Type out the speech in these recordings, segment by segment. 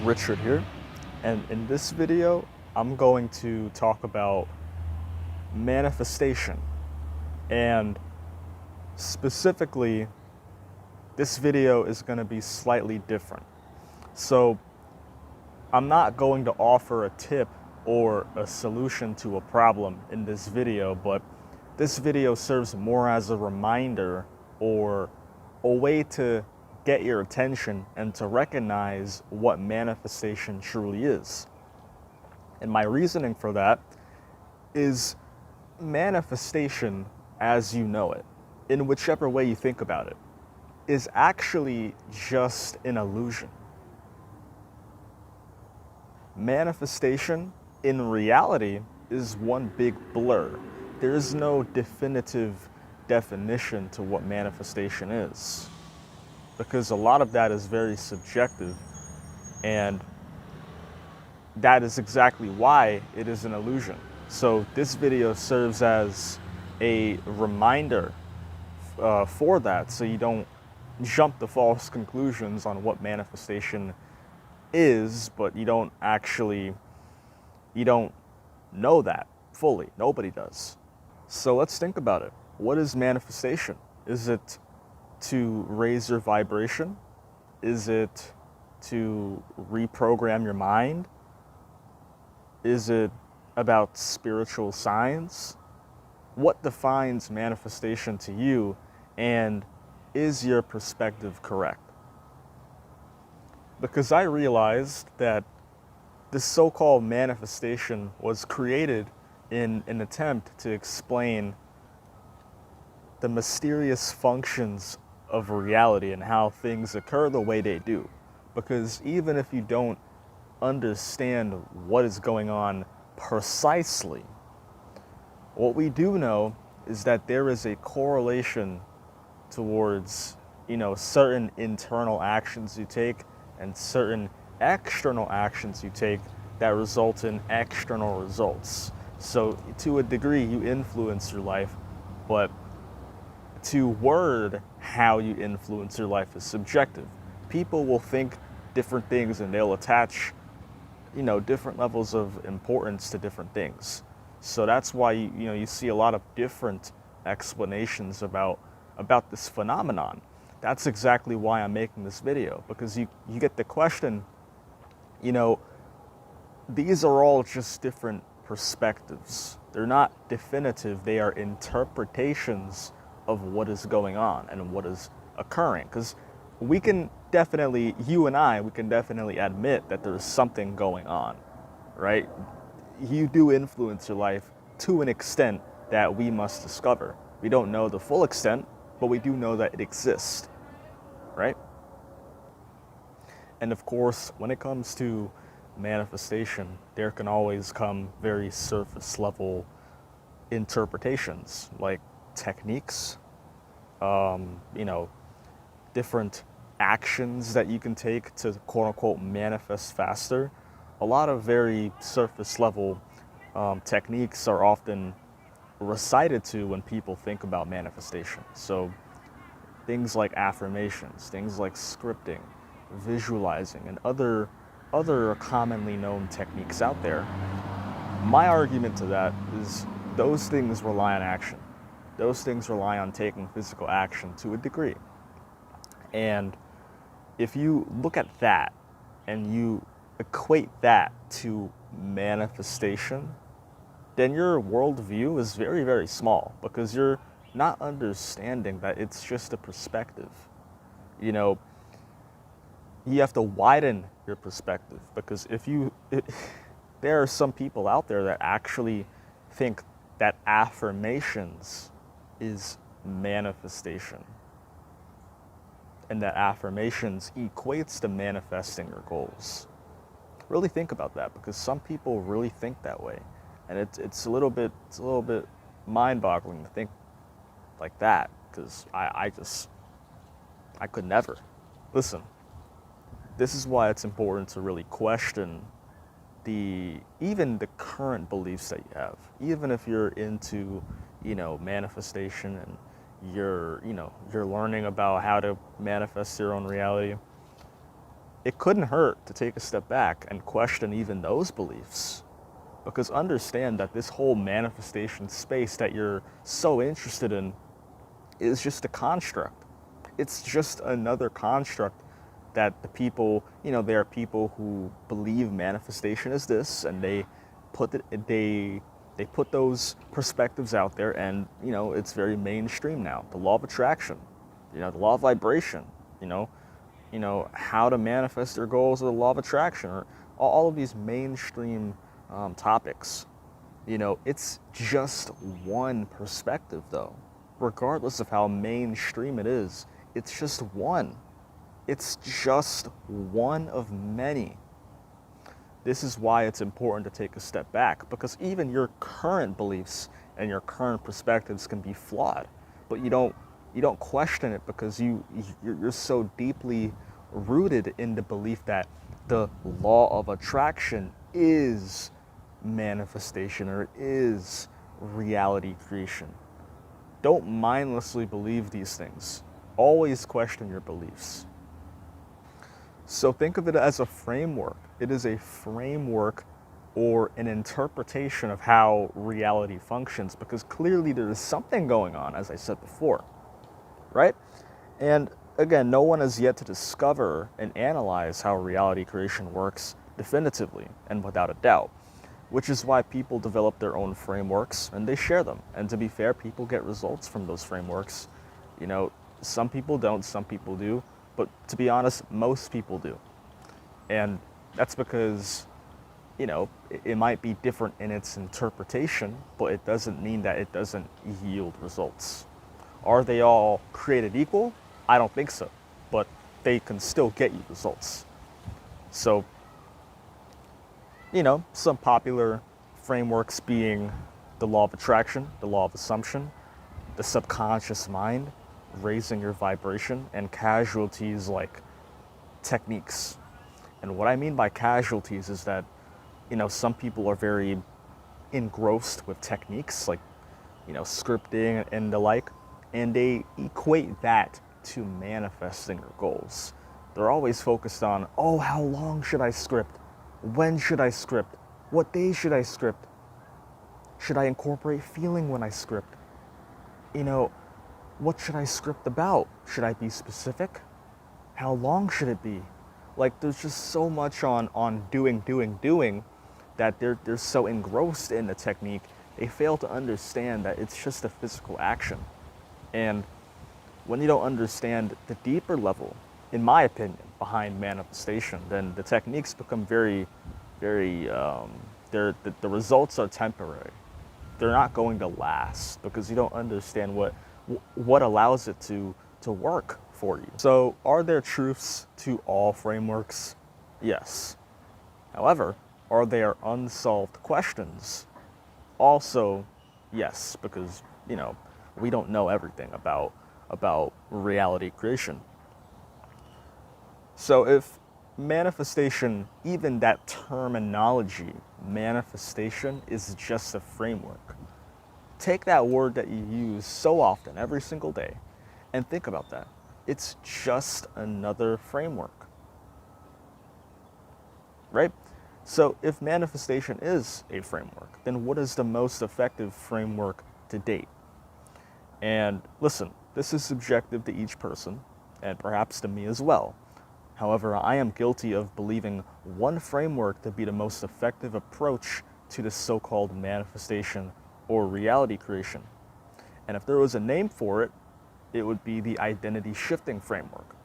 Richard here, and in this video, I'm going to talk about manifestation. And specifically, this video is going to be slightly different. So, I'm not going to offer a tip or a solution to a problem in this video, but this video serves more as a reminder or a way to get your attention and to recognize what manifestation truly is. And my reasoning for that is manifestation, as you know it, in whichever way you think about it, is actually just an illusion. Manifestation, in reality, is one big blur. There is no definitive definition to what manifestation is, because a lot of that is very subjective, and that is exactly why it is an illusion. So this video serves as a reminder for that, so you don't jump to false conclusions on what manifestation is, but you don't know that fully. Nobody does. So let's think about it. What is manifestation? Is it to raise your vibration? Is it to reprogram your mind? Is it about spiritual science? What defines manifestation to you, and is your perspective correct? Because I realized that this so-called manifestation was created in an attempt to explain the mysterious functions of reality and how things occur the way they do. Because even if you don't understand what is going on precisely, what we do know is that there is a correlation towards, certain internal actions you take and certain external actions you take that result in external results. So to a degree, you influence your life, but to word how you influence your life is subjective. People will think different things and they'll attach, different levels of importance to different things. So that's why you see a lot of different explanations about this phenomenon. That's exactly why I'm making this video, because you get the question, these are all just different perspectives. They're not definitive, they are interpretations of what is going on and what is occurring. Because we can definitely admit that there's something going on, right? You do influence your life to an extent that we must discover. We don't know the full extent, but we do know that it exists, right? And of course, when it comes to manifestation, there can always come very surface level interpretations, like techniques, different actions that you can take to quote unquote manifest faster. A lot of very surface level techniques are often recited to when people think about manifestation. So things like affirmations, things like scripting, visualizing, and other commonly known techniques out there. My argument to that is those things rely on action. Those things rely on taking physical action to a degree. And if you look at that and you equate that to manifestation, then your worldview is very, very small, because you're not understanding that it's just a perspective. You have to widen your perspective, because there are some people out there that actually think that affirmations is manifestation, and that affirmations equates to manifesting your goals. Really think about that, because some people really think that way, and it's a little bit mind-boggling to think like that, because I could never. Listen, this is why it's important to really question even the current beliefs that you have. Even if you're into, manifestation, and you're learning about how to manifest your own reality, it couldn't hurt to take a step back and question even those beliefs. Because understand that this whole manifestation space that you're so interested in is just a construct. It's just another construct that the people, there are people who believe manifestation is this, and they put those perspectives out there, and it's very mainstream now. The law of attraction, the law of vibration, how to manifest your goals, or the law of attraction, or all of these mainstream topics. It's just one perspective, though. Regardless of how mainstream it is, it's just one. It's just one of many. This is why it's important to take a step back, because even your current beliefs and your current perspectives can be flawed, but you don't question it because you're so deeply rooted in the belief that the law of attraction is manifestation, or is reality creation. Don't mindlessly believe these things. Always question your beliefs. So think of it as a framework. It is a framework or an interpretation of how reality functions, because clearly there is something going on, as I said before, right? And again, no one has yet to discover and analyze how reality creation works definitively and without a doubt, which is why people develop their own frameworks and they share them. And to be fair, people get results from those frameworks. Some people don't, some people do, but to be honest, most people do. And that's because, it might be different in its interpretation, but it doesn't mean that it doesn't yield results. Are they all created equal? I don't think so, but they can still get you results. So, some popular frameworks being the law of attraction, the law of assumption, the subconscious mind, raising your vibration, and casualties like techniques. And what I mean by casualties is that, some people are very engrossed with techniques like, scripting and the like, and they equate that to manifesting their goals. They're always focused on, how long should I script? When should I script? What day should I script? Should I incorporate feeling when I script? What should I script about? Should I be specific? How long should it be? Like, there's just so much on doing that they're so engrossed in the technique, they fail to understand that it's just a physical action. And when you don't understand the deeper level, in my opinion, behind manifestation, then the techniques become very, very, the results are temporary. They're not going to last because you don't understand what allows it to work for you. So are there truths to all frameworks? Yes. However, are there unsolved questions? Also, yes, because, we don't know everything about reality creation. So if manifestation, even that terminology, manifestation, is just a framework, take that word that you use so often every single day and think about that. It's just another framework, right? So if manifestation is a framework, then what is the most effective framework to date? And listen, this is subjective to each person, and perhaps to me as well. However, I am guilty of believing one framework to be the most effective approach to the so-called manifestation or reality creation. And if there was a name for it, it would be the identity shifting framework.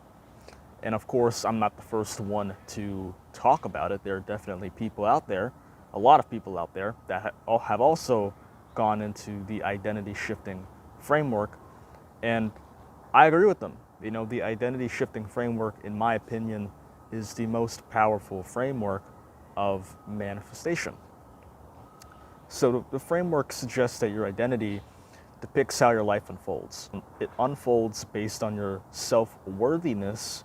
And of course, I'm not the first one to talk about it. There are definitely people out there, a lot of people out there, that have also gone into the identity shifting framework. And I agree with them. The identity shifting framework, in my opinion, is the most powerful framework of manifestation. So the framework suggests that your identity depicts how your life unfolds. It unfolds based on your self-worthiness,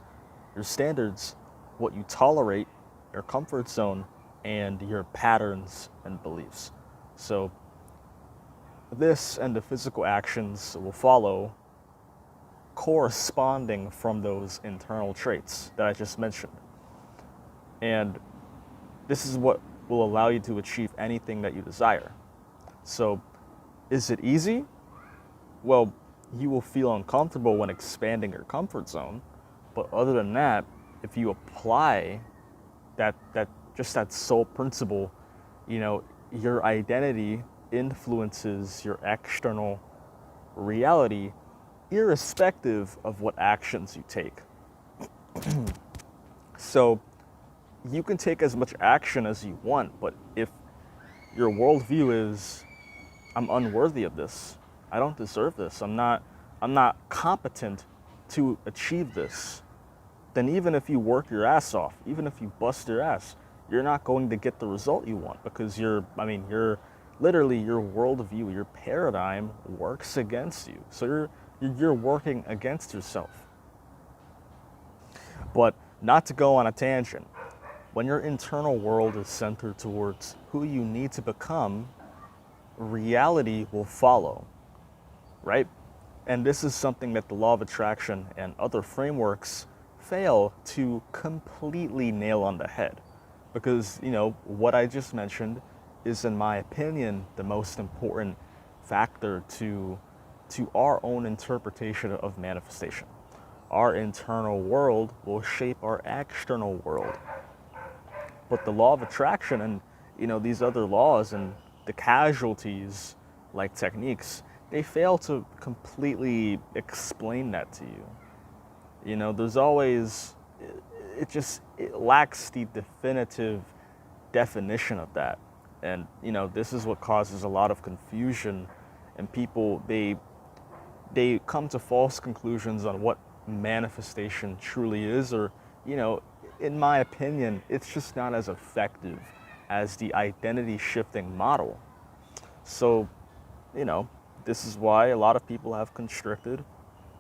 your standards, what you tolerate, your comfort zone, and your patterns and beliefs. So this and the physical actions will follow corresponding from those internal traits that I just mentioned. And this is what will allow you to achieve anything that you desire. So, is it easy? Well, you will feel uncomfortable when expanding your comfort zone. But other than that, if you apply that sole principle, your identity influences your external reality irrespective of what actions you take. So you can take as much action as you want, but if your worldview is, I'm unworthy of this, I don't deserve this, I'm not competent to achieve this, then even if you work your ass off, even if you bust your ass, you're not going to get the result you want, because you're literally, your worldview, your paradigm works against you. So you're working against yourself. But not to go on a tangent, when your internal world is centered towards who you need to become, reality will follow, right? And this is something that the law of attraction and other frameworks fail to completely nail on the head. Because, what I just mentioned is, in my opinion, the most important factor to our own interpretation of manifestation. Our internal world will shape our external world. But the law of attraction and, these other laws and the casualties like techniques, they fail to completely explain that to you. There's always, it lacks the definitive definition of that. And, this is what causes a lot of confusion, and people, they come to false conclusions on what manifestation truly is, or, in my opinion, it's just not as effective as the identity shifting model. So, this is why a lot of people have constricted,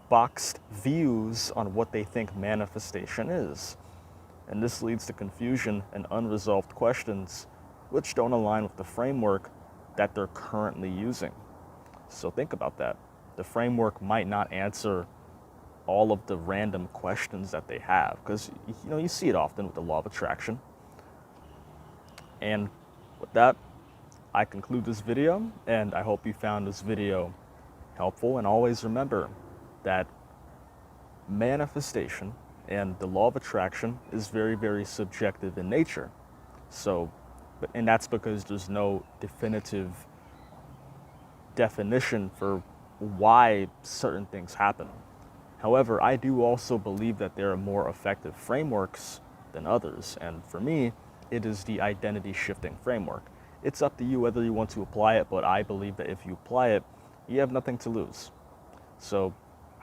boxed views on what they think manifestation is. And this leads to confusion and unresolved questions, which don't align with the framework that they're currently using. So think about that. The framework might not answer all of the random questions that they have, because you see it often with the law of attraction. And with that, I conclude this video, and I hope you found this video helpful. And always remember that manifestation and the law of attraction is very, very subjective in nature. So, and that's because there's no definitive definition for why certain things happen. However, I do also believe that there are more effective frameworks than others, and for me, it is the identity shifting framework. It's up to you whether you want to apply it, but I believe that if you apply it, you have nothing to lose. So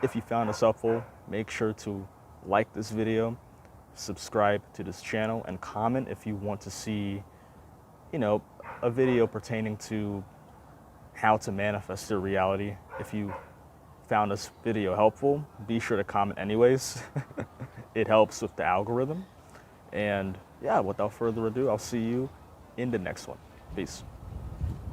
if you found this helpful, make sure to like this video, subscribe to this channel, and comment if you want to see, a video pertaining to how to manifest your reality. If you found this video helpful, be sure to comment anyways. It helps with the algorithm. And yeah, without further ado, I'll see you in the next one. Peace.